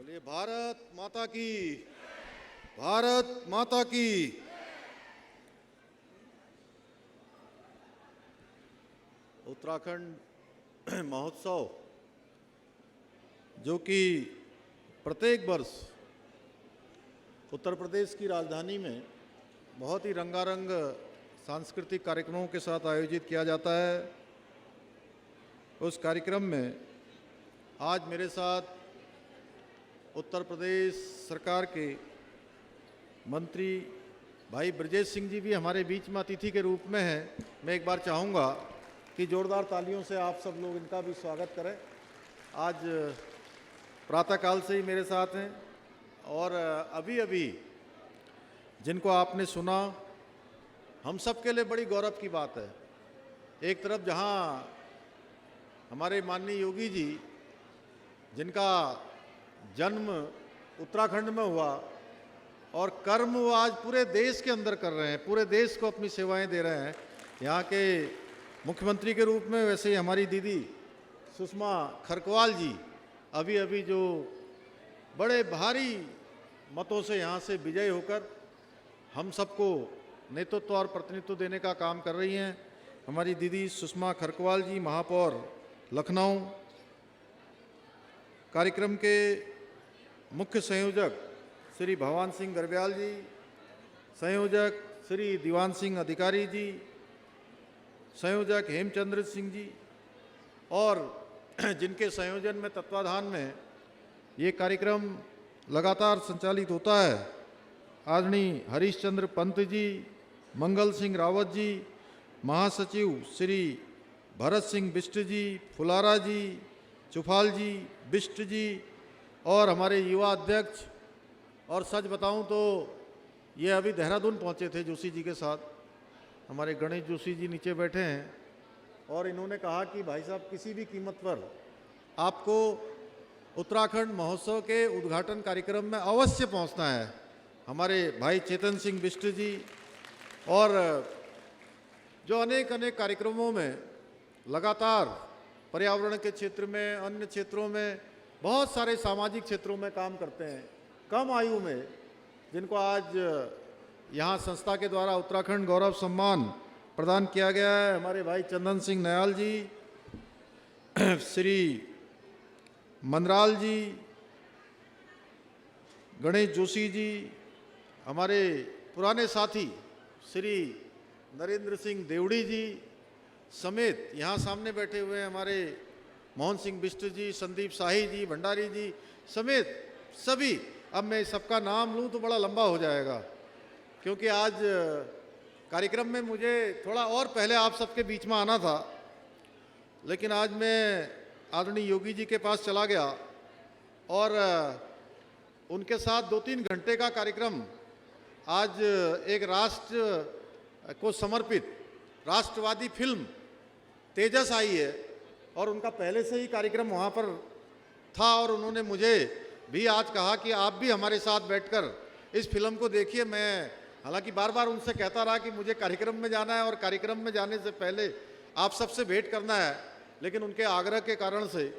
बोलिए भारत माता की, भारत माता की। उत्तराखंड महोत्सव जो कि प्रत्येक वर्ष उत्तर प्रदेश की राजधानी में बहुत ही रंगारंग सांस्कृतिक कार्यक्रमों के साथ आयोजित किया जाता है। उस कार्यक्रम में आज मेरे साथ उत्तर प्रदेश सरकार के मंत्री भाई ब्रजेश सिंह जी भी हमारे बीच में अतिथि के रूप में हैं। मैं एक बार चाहूँगा कि जोरदार तालियों से आप सब लोग इनका भी स्वागत करें। आज प्रातःकाल से ही मेरे साथ हैं और अभी अभी जिनको आपने सुना, हम सब के लिए बड़ी गौरव की बात है। एक तरफ जहाँ हमारे माननीय योगी जी, जिनका जन्म उत्तराखंड में हुआ और कर्म वो आज पूरे देश के अंदर कर रहे हैं, पूरे देश को अपनी सेवाएं दे रहे हैं। यहाँ के मुख्यमंत्री के रूप में वैसे ही हमारी दीदी सुषमा खरकवाल जी अभी अभी जो बड़े भारी मतों से यहाँ से विजयी होकर हम सबको नेतृत्व और प्रतिनिधित्व देने का काम कर रही हैं। हमारी दीदी सुषमा खरकवाल जी, महापौर लखनऊ। कार्यक्रम के मुख्य संयोजक श्री भवान सिंह गर्ब्याल जी, संयोजक श्री दीवान सिंह अधिकारी जी, संयोजक हेमचंद्र सिंह जी और जिनके संयोजन में तत्वाधान में ये कार्यक्रम लगातार संचालित होता है, आदरणीय हरीश चंद्र पंत जी, मंगल सिंह रावत जी, महासचिव श्री भरत सिंह बिष्ट जी, फुलारा जी, चुफाल जी, बिष्ट जी और हमारे युवा अध्यक्ष। और सच बताऊं तो ये अभी देहरादून पहुंचे थे जोशी जी के साथ। हमारे गणेश जोशी जी नीचे बैठे हैं और इन्होंने कहा कि भाई साहब किसी भी कीमत पर आपको उत्तराखंड महोत्सव के उद्घाटन कार्यक्रम में अवश्य पहुंचना है। हमारे भाई चेतन सिंह बिष्ट जी और जो अनेक अनेक कार्यक्रमों में लगातार पर्यावरण के क्षेत्र में, अन्य क्षेत्रों में, बहुत सारे सामाजिक क्षेत्रों में काम करते हैं, कम आयु में, जिनको आज यहाँ संस्था के द्वारा उत्तराखंड गौरव सम्मान प्रदान किया गया है। हमारे भाई चंदन सिंह नयाल जी, श्री मनराल जी, गणेश जोशी जी, हमारे पुराने साथी श्री नरेंद्र सिंह देवड़ी जी समेत यहाँ सामने बैठे हुए हैं हमारे मोहन सिंह बिष्ट जी, संदीप शाही जी, भंडारी जी समेत सभी। अब मैं सबका नाम लूँ तो बड़ा लंबा हो जाएगा, क्योंकि आज कार्यक्रम में मुझे थोड़ा और पहले आप सबके बीच में आना था, लेकिन आज मैं आदरणीय योगी जी के पास चला गया और उनके साथ 2-3 घंटे का कार्यक्रम आज एक राष्ट्र को समर्पित राष्ट्रवादी फिल्म तेजस आई है और उनका पहले से ही कार्यक्रम वहाँ पर था और उन्होंने मुझे भी आज कहा कि आप भी हमारे साथ बैठकर इस फिल्म को देखिए। मैं हालांकि बार बार उनसे कहता रहा कि मुझे कार्यक्रम में जाना है और कार्यक्रम में जाने से पहले आप सबसे भेंट करना है, लेकिन उनके आग्रह के कारण से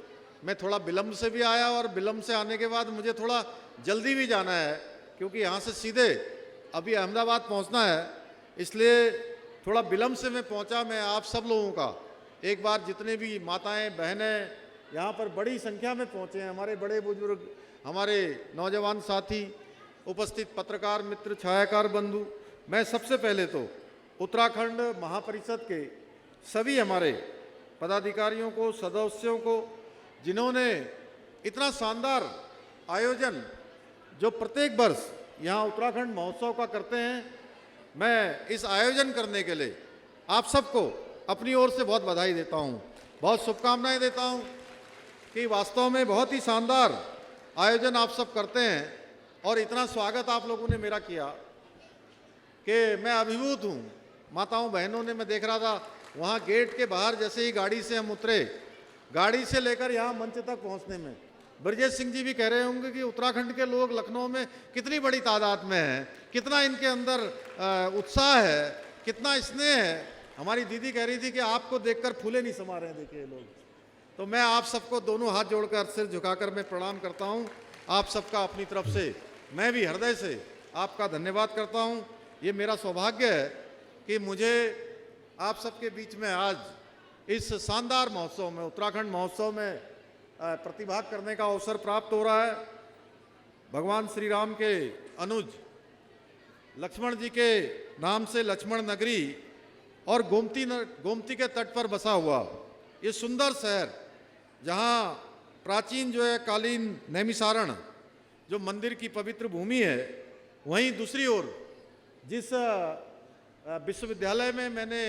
मैं थोड़ा विलम्ब से भी आया और विलम्ब से आने के बाद मुझे थोड़ा जल्दी भी जाना है, क्योंकि यहाँ से सीधे अभी अहमदाबाद पहुँचना है, इसलिए थोड़ा विलम्ब से मैं पहुँचा। मैं आप सब लोगों का एक बार, जितने भी माताएं बहनें यहाँ पर बड़ी संख्या में पहुँचे हैं, हमारे बड़े बुजुर्ग, हमारे नौजवान साथी, उपस्थित पत्रकार मित्र, छायाकार बंधु, मैं सबसे पहले तो उत्तराखंड महापरिषद के सभी हमारे पदाधिकारियों को, सदस्यों को, जिन्होंने इतना शानदार आयोजन जो प्रत्येक वर्ष यहाँ उत्तराखंड महोत्सव का करते हैं, मैं इस आयोजन करने के लिए आप सबको अपनी ओर से बहुत बधाई देता हूँ, बहुत शुभकामनाएं देता हूँ कि वास्तव में बहुत ही शानदार आयोजन आप सब करते हैं और इतना स्वागत आप लोगों ने मेरा किया कि मैं अभिभूत हूँ। माताओं बहनों ने, मैं देख रहा था वहाँ गेट के बाहर जैसे ही गाड़ी से हम उतरे, गाड़ी से लेकर यहाँ मंच तक पहुँचने में, ब्रजेश सिंह जी भी कह रहे होंगे कि उत्तराखंड के लोग लखनऊ में कितनी बड़ी तादाद में हैं, कितना इनके अंदर उत्साह है, कितना स्नेह है। हमारी दीदी कह रही थी कि आपको देखकर फूले नहीं समा रहे हैं, देखिए लोग। तो मैं आप सबको दोनों हाथ जोड़कर, सिर झुकाकर मैं प्रणाम करता हूं। आप सबका अपनी तरफ से मैं भी हृदय से आपका धन्यवाद करता हूं। ये मेरा सौभाग्य है कि मुझे आप सबके बीच में आज इस शानदार महोत्सव में, उत्तराखंड महोत्सव में प्रतिभाग करने का अवसर प्राप्त हो रहा है। भगवान श्री राम के अनुज लक्ष्मण जी के नाम से लक्ष्मण नगरी और गोमती के तट पर बसा हुआ ये सुंदर शहर, जहाँ प्राचीन जो है कालीन नैमिसारण जो मंदिर की पवित्र भूमि है, वहीं दूसरी ओर जिस विश्वविद्यालय में मैंने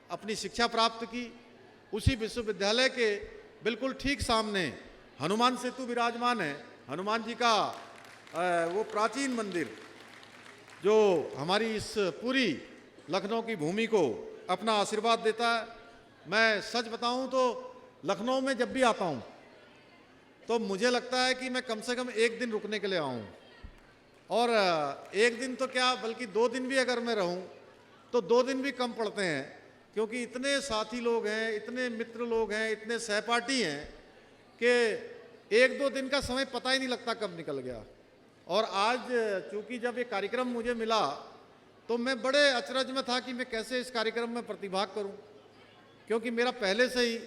अपनी शिक्षा प्राप्त की, उसी विश्वविद्यालय के बिल्कुल ठीक सामने हनुमान सेतु विराजमान है। हनुमान जी का वो प्राचीन मंदिर जो हमारी इस पूरी लखनऊ की भूमि को अपना आशीर्वाद देता है। मैं सच बताऊं तो लखनऊ में जब भी आता हूं तो मुझे लगता है कि मैं कम से कम एक दिन रुकने के लिए आऊं, और एक दिन तो क्या बल्कि 2 दिन भी अगर मैं रहूं तो 2 दिन भी कम पड़ते हैं, क्योंकि इतने साथी लोग हैं, इतने मित्र लोग हैं, इतने सहपाठी हैं कि 1-2 दिन का समय पता ही नहीं लगता कब निकल गया। और आज चूंकि जब ये कार्यक्रम मुझे मिला तो मैं बड़े अचरज में था कि मैं कैसे इस कार्यक्रम में प्रतिभाग करूं, क्योंकि मेरा पहले से ही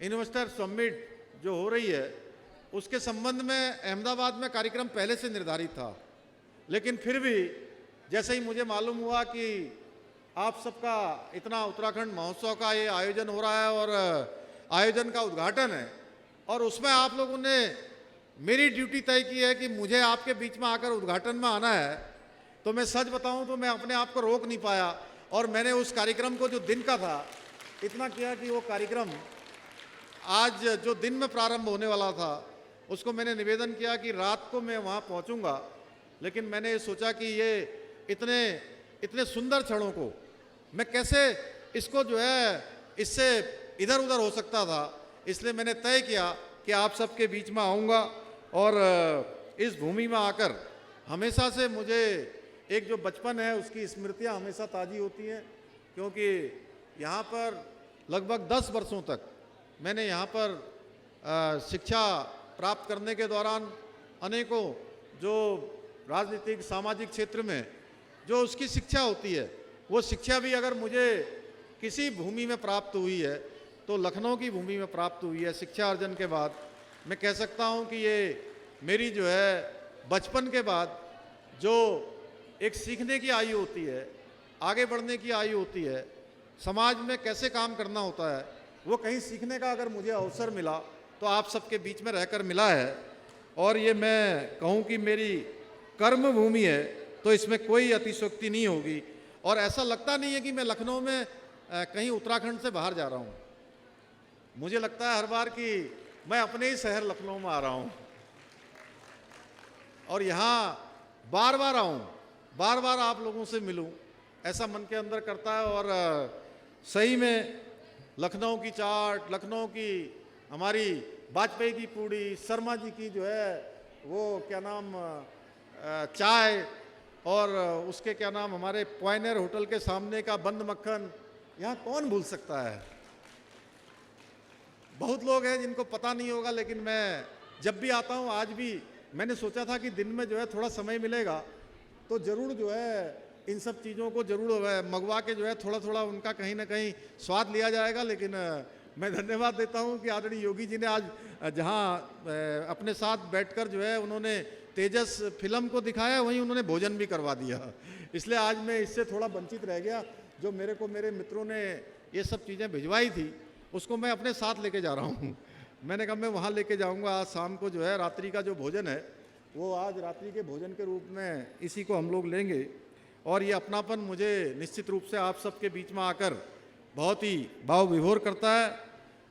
इन्वेस्टर समिट जो हो रही है उसके संबंध में अहमदाबाद में कार्यक्रम पहले से निर्धारित था। लेकिन फिर भी जैसे ही मुझे मालूम हुआ कि आप सबका इतना उत्तराखंड महोत्सव का ये आयोजन हो रहा है और आयोजन का उद्घाटन है, और उसमें आप लोगों ने मेरी ड्यूटी तय की है कि मुझे आपके बीच में आकर उद्घाटन में आना है, तो मैं सच बताऊं तो मैं अपने आप को रोक नहीं पाया, और मैंने उस कार्यक्रम को जो दिन का था इतना किया कि वो कार्यक्रम आज जो दिन में प्रारंभ होने वाला था उसको मैंने निवेदन किया कि रात को मैं वहाँ पहुँचूँगा। लेकिन मैंने ये सोचा कि ये इतने सुंदर क्षणों को मैं कैसे इसको जो है इससे इधर उधर हो सकता था, इसलिए मैंने तय किया कि आप सबके बीच में आऊँगा। और इस भूमि में आकर हमेशा से मुझे एक जो बचपन है उसकी स्मृतियाँ हमेशा ताज़ी होती हैं, क्योंकि यहाँ पर लगभग 10 वर्षों तक मैंने यहाँ पर शिक्षा प्राप्त करने के दौरान अनेकों जो राजनीतिक सामाजिक क्षेत्र में जो उसकी शिक्षा होती है, वो शिक्षा भी अगर मुझे किसी भूमि में प्राप्त हुई है तो लखनऊ की भूमि में प्राप्त हुई है। शिक्षा अर्जन के बाद मैं कह सकता हूँ कि ये मेरी जो है बचपन के बाद जो एक सीखने की आयु होती है, आगे बढ़ने की आयु होती है, समाज में कैसे काम करना होता है, वो कहीं सीखने का अगर मुझे अवसर मिला तो आप सबके बीच में रहकर मिला है। और ये मैं कहूँ कि मेरी कर्म भूमि है तो इसमें कोई अतिशयोक्ति नहीं होगी, और ऐसा लगता नहीं है कि मैं लखनऊ में कहीं उत्तराखंड से बाहर जा रहा हूँ। मुझे लगता है हर बार कि मैं अपने ही शहर लखनऊ में आ रहा हूँ और यहाँ बार बार आऊँ, बार बार आप लोगों से मिलूँ, ऐसा मन के अंदर करता है। और सही में लखनऊ की चाट, लखनऊ की हमारी वाजपेयी की पूड़ी, शर्मा जी की जो है वो क्या नाम चाय, और उसके क्या नाम हमारे पॉइनर होटल के सामने का बंद मक्खन, यहाँ कौन भूल सकता है। बहुत लोग हैं जिनको पता नहीं होगा, लेकिन मैं जब भी आता हूँ, आज भी मैंने सोचा था कि दिन में जो है थोड़ा समय मिलेगा तो ज़रूर जो है इन सब चीज़ों को ज़रूर मंगवा के जो है थोड़ा थोड़ा उनका कहीं ना कहीं स्वाद लिया जाएगा। लेकिन मैं धन्यवाद देता हूँ कि आदरणीय योगी जी ने आज जहाँ अपने साथ बैठकर जो है उन्होंने तेजस फिल्म को दिखाया, वहीं उन्होंने भोजन भी करवा दिया, इसलिए आज मैं इससे थोड़ा वंचित रह गया। जो मेरे मित्रों ने ये सब चीज़ें भिजवाई थी उसको मैं अपने साथ लेके जा रहा हूँ। मैंने कहा मैं वहाँ लेके जाऊँगा। आज शाम को जो है रात्रि का जो भोजन है वो आज रात्रि के भोजन के रूप में इसी को हम लोग लेंगे। और ये अपनापन मुझे निश्चित रूप से आप सबके बीच में आकर बहुत ही भाव विभोर करता है।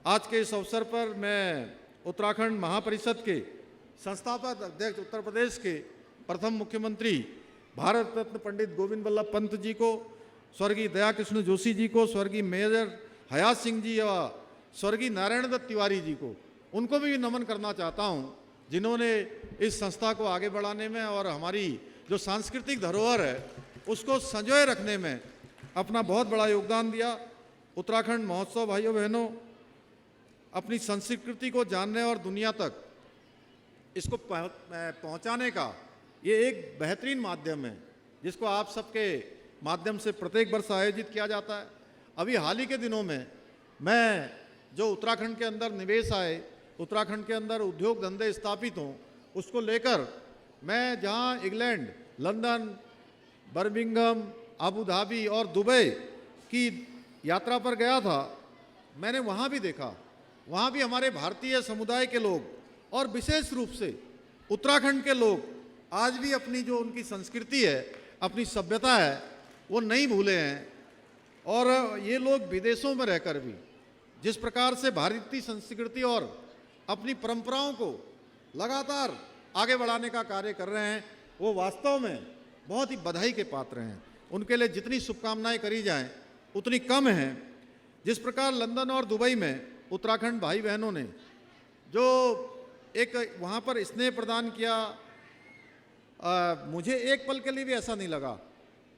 आज के इस अवसर पर मैं उत्तराखंड महापरिषद के संस्थापक अध्यक्ष उत्तर प्रदेश के प्रथम मुख्यमंत्री भारत रत्न पंडित गोविंद वल्लभ पंत जी को, स्वर्गीय दया कृष्ण जोशी जी को, स्वर्गीय मेजर हयात सिंह जी या स्वर्गीय नारायण दत्त तिवारी जी को, उनको भी नमन करना चाहता हूं, जिन्होंने इस संस्था को आगे बढ़ाने में और हमारी जो सांस्कृतिक धरोहर है उसको संजोए रखने में अपना बहुत बड़ा योगदान दिया। उत्तराखंड महोत्सव भाइयों बहनों अपनी संस्कृति को जानने और दुनिया तक इसको पहुंचाने का ये एक बेहतरीन माध्यम है, जिसको आप सबके माध्यम से प्रत्येक वर्ष आयोजित किया जाता है। अभी हाल ही के दिनों में मैं जो उत्तराखंड के अंदर निवेश आए, उत्तराखंड के अंदर उद्योग धंधे स्थापित हों, उसको लेकर मैं जहां England, London, Birmingham, Abu Dhabi और दुबई की यात्रा पर गया था, मैंने वहाँ भी देखा, वहाँ भी हमारे भारतीय समुदाय के लोग और विशेष रूप से उत्तराखंड के लोग आज भी अपनी जो उनकी संस्कृति है, अपनी सभ्यता है, वो नहीं भूले हैं। और ये लोग विदेशों में रहकर भी जिस प्रकार से भारतीय संस्कृति और अपनी परंपराओं को लगातार आगे बढ़ाने का कार्य कर रहे हैं, वो वास्तव में बहुत ही बधाई के पात्र हैं। उनके लिए जितनी शुभकामनाएं करी जाएं उतनी कम हैं। जिस प्रकार लंदन और दुबई में उत्तराखंड भाई बहनों ने जो एक वहाँ पर स्नेह प्रदान किया, मुझे एक पल के लिए भी ऐसा नहीं लगा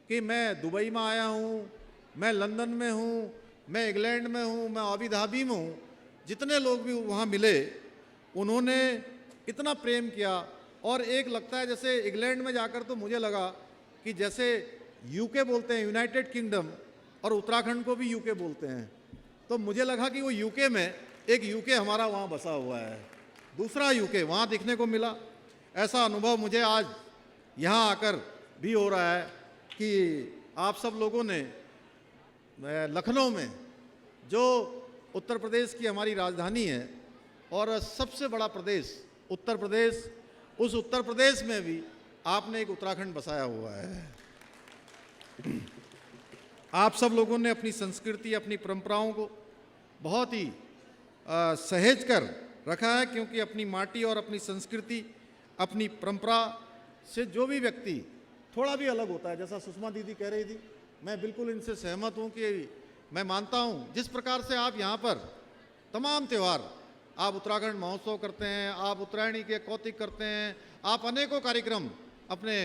कि मैं दुबई में आया हूँ, मैं लंदन में हूँ, मैं इंग्लैंड में हूँ, मैं अबू धाबी में हूँ। जितने लोग भी वहाँ मिले उन्होंने इतना प्रेम किया। और एक लगता है जैसे इंग्लैंड में जाकर तो मुझे लगा कि जैसे यूके बोलते हैं, यूनाइटेड किंगडम, और उत्तराखंड को भी यूके बोलते हैं, तो मुझे लगा कि वो यूके में एक यूके हमारा वहाँ बसा हुआ है, दूसरा यूके वहाँ दिखने को मिला। ऐसा अनुभव मुझे आज यहाँ आकर भी हो रहा है कि आप सब लोगों ने लखनऊ में जो उत्तर प्रदेश की हमारी राजधानी है और सबसे बड़ा प्रदेश उत्तर प्रदेश, उस उत्तर प्रदेश में भी आपने एक उत्तराखंड बसाया हुआ है। आप सब लोगों ने अपनी संस्कृति, अपनी परंपराओं को बहुत ही सहेज कर रखा है, क्योंकि अपनी माटी और अपनी संस्कृति, अपनी परंपरा से जो भी व्यक्ति थोड़ा भी अलग होता है, जैसा सुषमा दीदी कह रही थी, मैं बिल्कुल इनसे सहमत हूँ कि मैं मानता हूँ जिस प्रकार से आप यहाँ पर तमाम त्यौहार, आप उत्तराखंड महोत्सव करते हैं, आप उत्तरायणी के कौतिक करते हैं, आप अनेकों कार्यक्रम अपने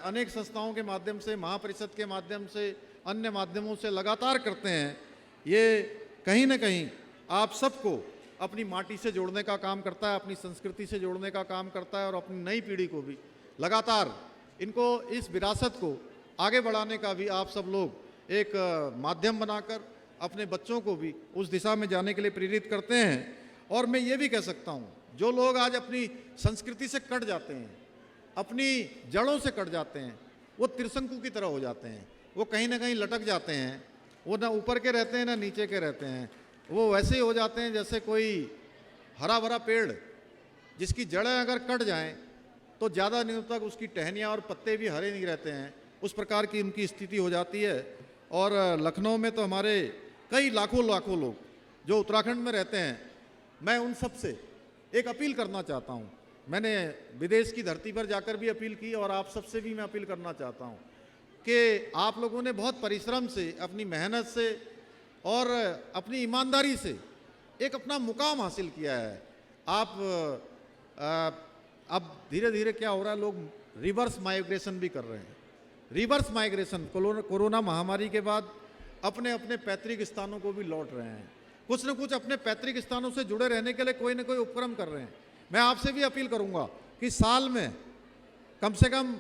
अनेक संस्थाओं के माध्यम से, महापरिषद के माध्यम से, अन्य माध्यमों से लगातार करते हैं। ये कहीं ना कहीं आप सबको अपनी माटी से जोड़ने का काम करता है, अपनी संस्कृति से जोड़ने का काम करता है और अपनी नई पीढ़ी को भी लगातार इनको, इस विरासत को आगे बढ़ाने का भी आप सब लोग एक माध्यम बनाकर अपने बच्चों को भी उस दिशा में जाने के लिए प्रेरित करते हैं। और मैं ये भी कह सकता हूँ, जो लोग आज अपनी संस्कृति से कट जाते हैं, अपनी जड़ों से कट जाते हैं, वो त्रिशंकु की तरह हो जाते हैं, वो कहीं ना कहीं लटक जाते हैं, वो ना ऊपर के रहते हैं ना नीचे के रहते हैं, वो वैसे ही हो जाते हैं जैसे कोई हरा भरा पेड़ जिसकी जड़ें अगर कट जाएं तो ज़्यादा दिनों तक उसकी टहनियाँ और पत्ते भी हरे नहीं रहते हैं, उस प्रकार की उनकी स्थिति हो जाती है। और लखनऊ में तो हमारे कई लाखों लोग जो उत्तराखंड में रहते हैं, मैं उन सब से एक अपील करना चाहता हूँ। मैंने विदेश की धरती पर जाकर भी अपील की और आप सबसे भी मैं अपील करना चाहता हूँ कि आप लोगों ने बहुत परिश्रम से, अपनी मेहनत से और अपनी ईमानदारी से एक अपना मुकाम हासिल किया है। आप अब धीरे धीरे क्या हो रहा है, लोग रिवर्स माइग्रेशन भी कर रहे हैं। रिवर्स माइग्रेशन, कोरोना महामारी के बाद अपने अपने पैतृक स्थानों को भी लौट रहे हैं, कुछ न कुछ अपने पैतृक स्थानों से जुड़े रहने के लिए कोई न कोई उपक्रम कर रहे हैं। मैं आपसे भी अपील करूंगा कि साल में कम से कम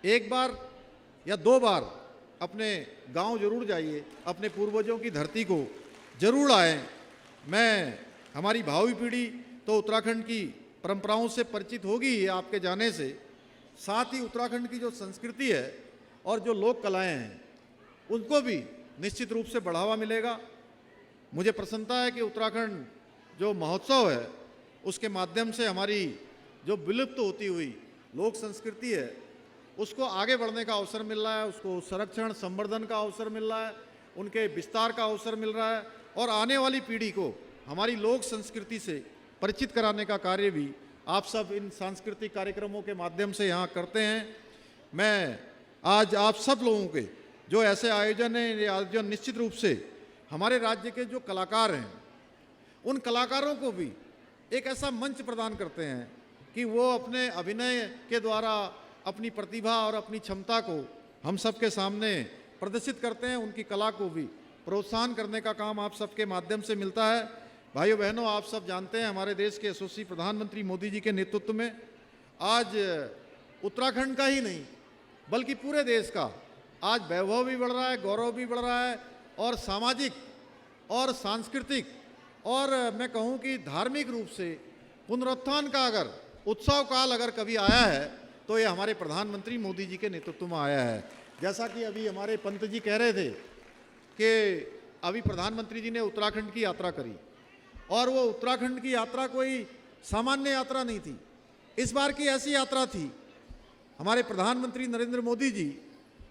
एक बार या 2 बार अपने गांव जरूर जाइए, अपने पूर्वजों की धरती को जरूर आएँ। मैं, हमारी भावी पीढ़ी तो उत्तराखंड की परंपराओं से परिचित होगी ही आपके जाने से, साथ ही उत्तराखंड की जो संस्कृति है और जो लोक कलाएँ हैं उनको भी निश्चित रूप से बढ़ावा मिलेगा। मुझे प्रसन्नता है कि उत्तराखंड जो महोत्सव है उसके माध्यम से हमारी जो विलुप्त होती हुई लोक संस्कृति है उसको आगे बढ़ने का अवसर मिल रहा है, उसको संरक्षण संवर्धन का अवसर मिल रहा है, उनके विस्तार का अवसर मिल रहा है और आने वाली पीढ़ी को हमारी लोक संस्कृति से परिचित कराने का कार्य भी आप सब इन सांस्कृतिक कार्यक्रमों के माध्यम से यहाँ करते हैं। मैं आज आप सब लोगों के जो ऐसे आयोजन हैं, ये आयोजन निश्चित रूप से हमारे राज्य के जो कलाकार हैं उन कलाकारों को भी एक ऐसा मंच प्रदान करते हैं कि वो अपने अभिनय के द्वारा अपनी प्रतिभा और अपनी क्षमता को हम सबके सामने प्रदर्शित करते हैं। उनकी कला को भी प्रोत्साहन करने का काम आप सबके माध्यम से मिलता है। भाइयों बहनों, आप सब जानते हैं हमारे देश के यशस्वी प्रधानमंत्री मोदी जी के नेतृत्व में आज उत्तराखंड का ही नहीं बल्कि पूरे देश का आज वैभव भी बढ़ रहा है, गौरव भी बढ़ रहा है और सामाजिक और सांस्कृतिक और मैं कहूँ कि धार्मिक रूप से पुनरुत्थान का अगर उत्सव काल अगर कभी आया है तो ये हमारे प्रधानमंत्री मोदी जी के नेतृत्व में आया है। जैसा कि अभी हमारे पंत जी कह रहे थे कि अभी प्रधानमंत्री जी ने उत्तराखंड की यात्रा करी और वो उत्तराखंड की यात्रा कोई सामान्य यात्रा नहीं थी। इस बार की ऐसी यात्रा थी, हमारे प्रधानमंत्री नरेंद्र मोदी जी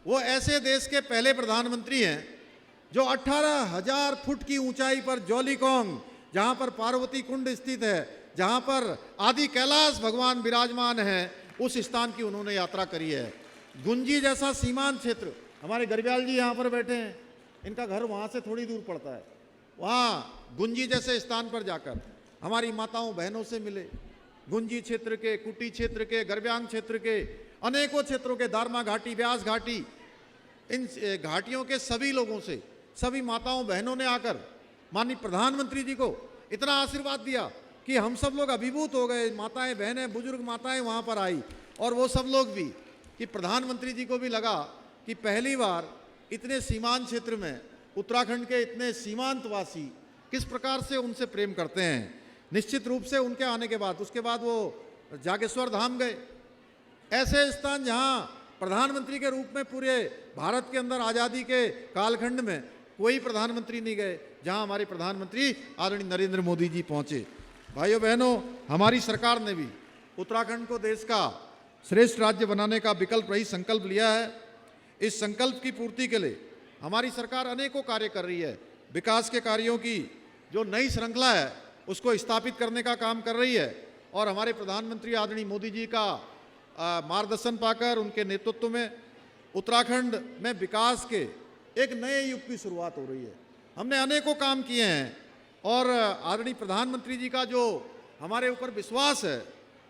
वो ऐसे देश के पहले प्रधानमंत्री हैं जो 18,000 फुट की ऊंचाई पर जौलीकोंग, जहां पर पार्वती कुंड स्थित है, जहां पर आदि कैलाश भगवान विराजमान हैं, उस स्थान की उन्होंने यात्रा करी है। गुंजी जैसा सीमांत क्षेत्र, हमारे गरब्याल जी यहाँ पर बैठे हैं, इनका घर वहाँ से थोड़ी दूर पड़ता है, वहाँ गुंजी जैसे स्थान पर जाकर हमारी माताओं बहनों से मिले। गुंजी क्षेत्र के, कुटी क्षेत्र के, गरब्यांग क्षेत्र के, अनेकों क्षेत्रों के, दारमा घाटी, व्यास घाटी, इन घाटियों के सभी लोगों से, सभी माताओं बहनों ने आकर माननीय प्रधानमंत्री जी को इतना आशीर्वाद दिया कि हम सब लोग अभिभूत हो गए। माताएं बहनें बुजुर्ग माताएं वहाँ पर आई और वो सब लोग भी कि प्रधानमंत्री जी को भी लगा कि पहली बार इतने सीमांत क्षेत्र में उत्तराखंड के इतने सीमांतवासी किस प्रकार से उनसे प्रेम करते हैं। निश्चित रूप से उनके आने के बाद उसके बाद वो जागेश्वर धाम गए, ऐसे स्थान जहाँ प्रधानमंत्री के रूप में पूरे भारत के अंदर आज़ादी के कालखंड में कोई प्रधानमंत्री नहीं गए, जहाँ हमारे प्रधानमंत्री आदरणीय नरेंद्र मोदी जी पहुँचे। भाइयों बहनों, हमारी सरकार ने भी उत्तराखंड को देश का श्रेष्ठ राज्य बनाने का विकल्प रही संकल्प लिया है। इस संकल्प की पूर्ति के लिए हमारी सरकार अनेकों कार्य कर रही है। विकास के कार्यों की जो नई श्रृंखला है उसको स्थापित करने का काम कर रही है और हमारे प्रधानमंत्री आदरणीय मोदी जी का मार्गदर्शन पाकर उनके नेतृत्व में उत्तराखंड में विकास के एक नए युग की शुरुआत हो रही है। हमने अनेकों काम किए हैं और आदरणीय प्रधानमंत्री जी का जो हमारे ऊपर विश्वास है,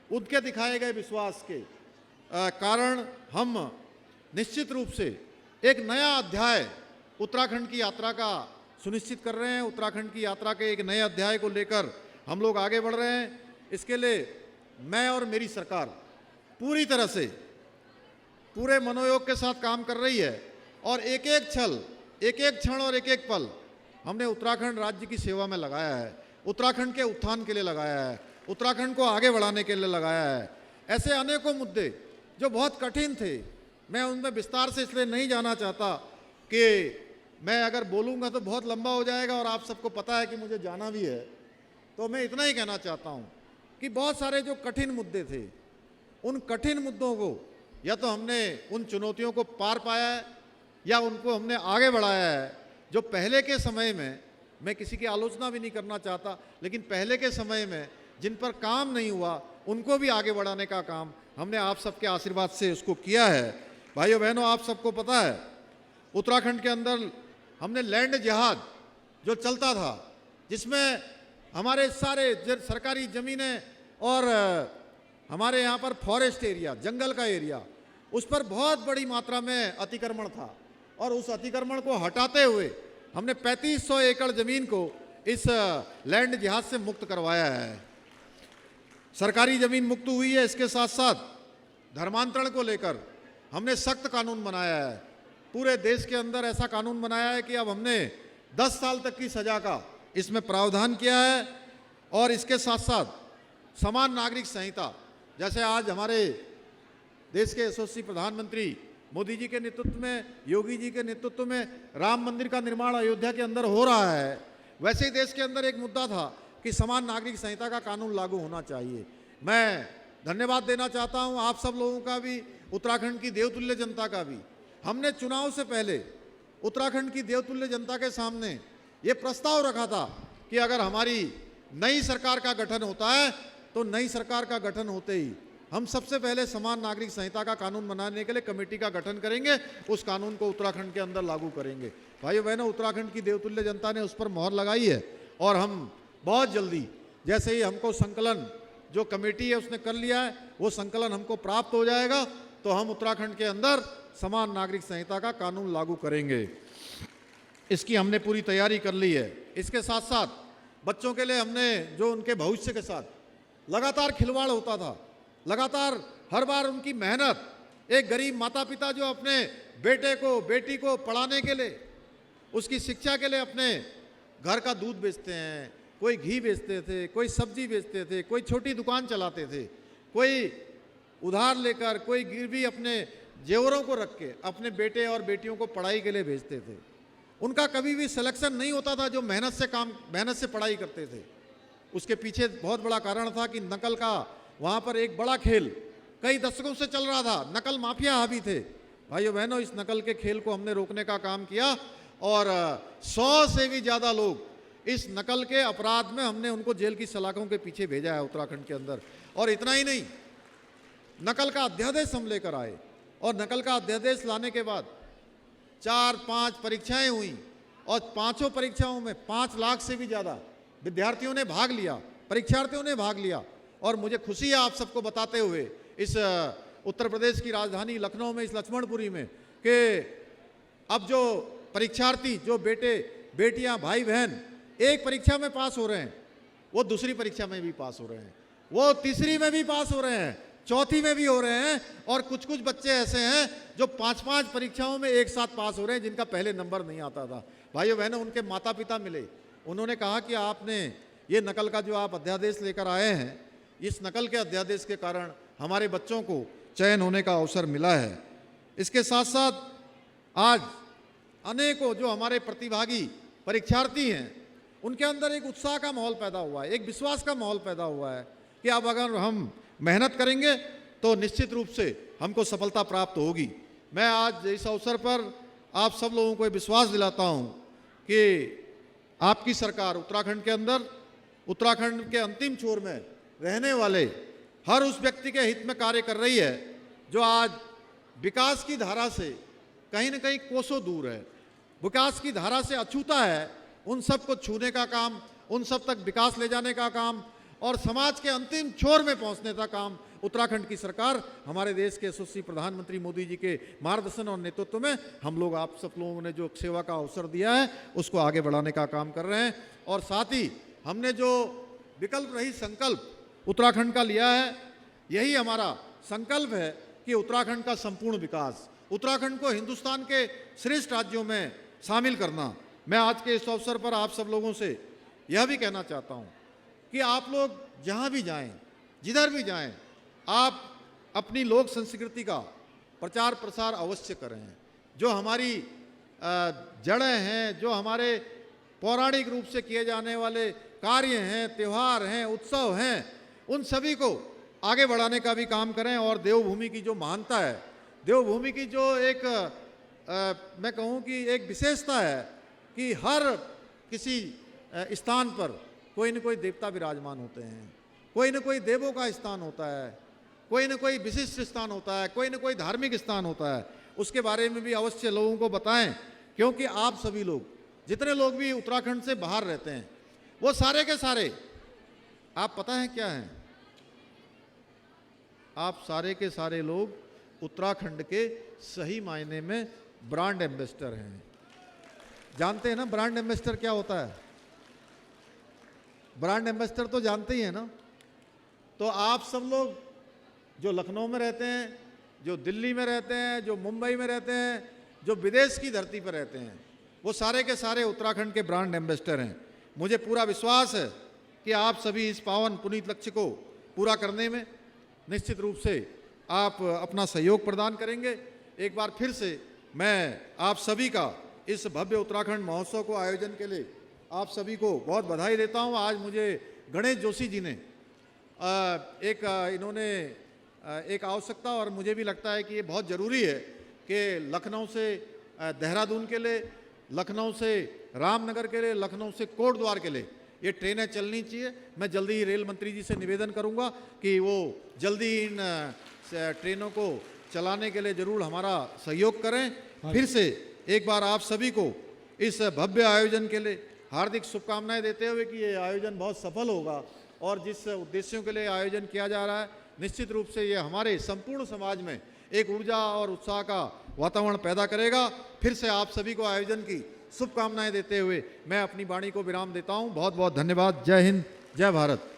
उनके दिखाए गए विश्वास के कारण हम निश्चित रूप से एक नया अध्याय उत्तराखंड की यात्रा का सुनिश्चित कर रहे हैं। उत्तराखंड की यात्रा के एक नए अध्याय को लेकर हम लोग आगे बढ़ रहे हैं। इसके लिए मैं और मेरी सरकार पूरी तरह से पूरे मनोयोग के साथ काम कर रही है और एक एक क्षण और एक एक पल हमने उत्तराखंड राज्य की सेवा में लगाया है, उत्तराखंड के उत्थान के लिए लगाया है, उत्तराखंड को आगे बढ़ाने के लिए लगाया है। ऐसे अनेकों मुद्दे जो बहुत कठिन थे, मैं उनमें विस्तार से इसलिए नहीं जाना चाहता कि मैं अगर बोलूँगा तो बहुत लंबा हो जाएगा और आप सबको पता है कि मुझे जाना भी है। तो मैं इतना ही कहना चाहता हूँ कि बहुत सारे जो कठिन मुद्दे थे, उन कठिन मुद्दों को या तो हमने उन चुनौतियों को पार पाया है या उनको हमने आगे बढ़ाया है। जो पहले के समय में, मैं किसी की आलोचना भी नहीं करना चाहता, लेकिन पहले के समय में जिन पर काम नहीं हुआ उनको भी आगे बढ़ाने का काम हमने आप सबके आशीर्वाद से उसको किया है। भाइयों बहनों, आप सबको पता है उत्तराखंड के अंदर हमने लैंड जिहाद जो चलता था, जिसमें हमारे सारे सरकारी ज़मीनें और हमारे यहाँ पर फॉरेस्ट एरिया, जंगल का एरिया, उस पर बहुत बड़ी मात्रा में अतिक्रमण था और उस अतिक्रमण को हटाते हुए हमने 3500 एकड़ ज़मीन को इस लैंड जिहाद से मुक्त करवाया है। सरकारी ज़मीन मुक्त हुई है। इसके साथ साथ धर्मांतरण को लेकर हमने सख्त कानून बनाया है। पूरे देश के अंदर ऐसा कानून बनाया है कि अब हमने 10 साल तक की सज़ा का इसमें प्रावधान किया है और इसके साथ साथ समान नागरिक संहिता, जैसे आज हमारे देश के यशस्वी प्रधानमंत्री मोदी जी के नेतृत्व में, योगी जी के नेतृत्व में राम मंदिर का निर्माण अयोध्या के अंदर हो रहा है, वैसे ही देश के अंदर एक मुद्दा था कि समान नागरिक संहिता का कानून लागू होना चाहिए। मैं धन्यवाद देना चाहता हूं आप सब लोगों का भी, उत्तराखंड की देवतुल्य जनता का भी। हमने चुनाव से पहले उत्तराखंड की देवतुल्य जनता के सामने ये प्रस्ताव रखा था कि अगर हमारी नई सरकार का गठन होता है तो नई सरकार का गठन होते ही हम सबसे पहले समान नागरिक संहिता का कानून बनाने के लिए कमेटी का गठन करेंगे, उस कानून को उत्तराखंड के अंदर लागू करेंगे। भाइयों बहनों, उत्तराखंड की देवतुल्य जनता ने उस पर मोहर लगाई है और हम बहुत जल्दी, जैसे ही हमको संकलन जो कमेटी है उसने कर लिया है, वो संकलन हमको प्राप्त हो जाएगा तो हम उत्तराखंड के अंदर समान नागरिक संहिता का कानून लागू करेंगे। इसकी हमने पूरी तैयारी कर ली है। इसके साथ साथ बच्चों के लिए हमने जो उनके भविष्य के साथ लगातार खिलवाड़ होता था, लगातार हर बार उनकी मेहनत, एक गरीब माता पिता जो अपने बेटे को बेटी को पढ़ाने के लिए, उसकी शिक्षा के लिए अपने घर का दूध बेचते हैं, कोई घी बेचते थे, कोई सब्जी बेचते थे, कोई छोटी दुकान चलाते थे, कोई उधार लेकर, कोई गिरवी अपने जेवरों को रख के अपने बेटे और बेटियों को पढ़ाई के लिए भेजते थे। उनका कभी भी सिलेक्शन नहीं होता था जो मेहनत से पढ़ाई करते थे। उसके पीछे बहुत बड़ा कारण था कि नकल का वहाँ पर एक बड़ा खेल कई दशकों से चल रहा था। नकल माफिया हावी थे। भाइयों बहनों, इस नकल के खेल को हमने रोकने का काम किया और 100 से भी ज़्यादा लोग इस नकल के अपराध में हमने उनको जेल की सलाखों के पीछे भेजा है उत्तराखंड के अंदर। और इतना ही नहीं, नकल का अध्यादेश हम लेकर आए और नकल का अध्यादेश लाने के बाद 4-5 परीक्षाएं हुई और 5 परीक्षाओं में 5 लाख से भी ज़्यादा विद्यार्थियों ने भाग लिया, परीक्षार्थियों ने भाग लिया। और मुझे खुशी है आप सबको बताते हुए इस उत्तर प्रदेश की राजधानी लखनऊ में, इस लक्ष्मणपुरी में, कि अब जो परीक्षार्थी, जो बेटे बेटियां भाई बहन एक परीक्षा में पास हो रहे हैं, वो दूसरी परीक्षा में भी पास हो रहे हैं, वो तीसरी में भी पास हो रहे हैं, चौथी में भी हो रहे हैं। और कुछ कुछ बच्चे ऐसे हैं जो 5-5 परीक्षाओं में एक साथ पास हो रहे हैं, जिनका पहले नंबर नहीं आता था। भाइयों बहनों, उनके माता पिता मिले, उन्होंने कहा कि आपने ये नकल का जो आप अध्यादेश लेकर आए हैं, इस नकल के अध्यादेश के कारण हमारे बच्चों को चयन होने का अवसर मिला है। इसके साथ साथ आज अनेकों जो हमारे प्रतिभागी परीक्षार्थी हैं, उनके अंदर एक उत्साह का माहौल पैदा हुआ है, एक विश्वास का माहौल पैदा हुआ है कि अब अगर हम मेहनत करेंगे तो निश्चित रूप से हमको सफलता प्राप्त होगी। मैं आज इस अवसर पर आप सब लोगों को विश्वास दिलाता हूं कि आपकी सरकार उत्तराखंड के अंदर, उत्तराखंड के अंतिम छोर में रहने वाले हर उस व्यक्ति के हित में कार्य कर रही है जो आज विकास की धारा से कहीं न कहीं कोसों दूर है, विकास की धारा से अछूता है। उन सब को छूने का काम, उन सब तक विकास ले जाने का काम और समाज के अंतिम छोर में पहुंचने का काम उत्तराखंड की सरकार, हमारे देश के यशस्वी प्रधानमंत्री मोदी जी के मार्गदर्शन और नेतृत्व में हम लोग, आप सब लोगों ने जो सेवा का अवसर दिया है, उसको आगे बढ़ाने का काम कर रहे हैं। और साथ ही हमने जो विकल्प रहित संकल्प उत्तराखंड का लिया है, यही हमारा संकल्प है कि उत्तराखंड का संपूर्ण विकास, उत्तराखंड को हिंदुस्तान के श्रेष्ठ राज्यों में शामिल करना। मैं आज के इस अवसर पर आप सब लोगों से यह भी कहना चाहता हूं कि आप लोग जहां भी जाएं, जिधर भी जाएं, आप अपनी लोक संस्कृति का प्रचार प्रसार अवश्य करें। जो हमारी जड़ें हैं, जो हमारे पौराणिक रूप से किए जाने वाले कार्य हैं, त्यौहार हैं, उत्सव हैं, उन सभी को आगे बढ़ाने का भी काम करें। और देवभूमि की जो महानता है, देवभूमि की जो एक मैं कहूँ कि एक विशेषता है कि हर किसी स्थान पर कोई न कोई देवता विराजमान होते हैं, कोई न कोई देवों का स्थान होता है, कोई न कोई विशिष्ट स्थान होता है, कोई न कोई धार्मिक स्थान होता है। उसके बारे में भी अवश्य लोगों को बताएं, क्योंकि आप सभी लोग, जितने लोग भी उत्तराखंड से बाहर रहते हैं, वो सारे के सारे, आप पता है क्या हैं, आप सारे के सारे लोग उत्तराखंड के सही मायने में ब्रांड एम्बेसडर हैं। जानते हैं ना ब्रांड एम्बेसडर क्या होता है? ब्रांड एम्बेसडर तो जानते ही हैं ना। तो आप सब लोग जो लखनऊ में रहते हैं, जो दिल्ली में रहते हैं, जो मुंबई में रहते हैं, जो विदेश की धरती पर रहते हैं, वो सारे के सारे उत्तराखंड के ब्रांड एम्बेसडर हैं। मुझे पूरा विश्वास है कि आप सभी इस पावन पुनीत लक्ष्य को पूरा करने में निश्चित रूप से आप अपना सहयोग प्रदान करेंगे। एक बार फिर से मैं आप सभी का इस भव्य उत्तराखंड महोत्सव को आयोजन के लिए आप सभी को बहुत बधाई देता हूं। आज मुझे गणेश जोशी जी ने इन्होंने एक आवश्यकता, और मुझे भी लगता है कि ये बहुत ज़रूरी है कि लखनऊ से देहरादून के लिए, लखनऊ से रामनगर के लिए, लखनऊ से कोटद्वार के लिए ये ट्रेनें चलनी चाहिए। मैं जल्दी ही रेल मंत्री जी से निवेदन करूंगा कि वो जल्दी इन ट्रेनों को चलाने के लिए ज़रूर हमारा सहयोग करें। फिर से एक बार आप सभी को इस भव्य आयोजन के लिए हार्दिक शुभकामनाएं देते हुए कि ये आयोजन बहुत सफल होगा और जिस उद्देश्यों के लिए आयोजन किया जा रहा है, निश्चित रूप से ये हमारे संपूर्ण समाज में एक ऊर्जा और उत्साह का वातावरण पैदा करेगा। फिर से आप सभी को आयोजन की शुभकामनाएं देते हुए मैं अपनी वाणी को विराम देता हूं। बहुत बहुत धन्यवाद। जय हिंद, जय भारत।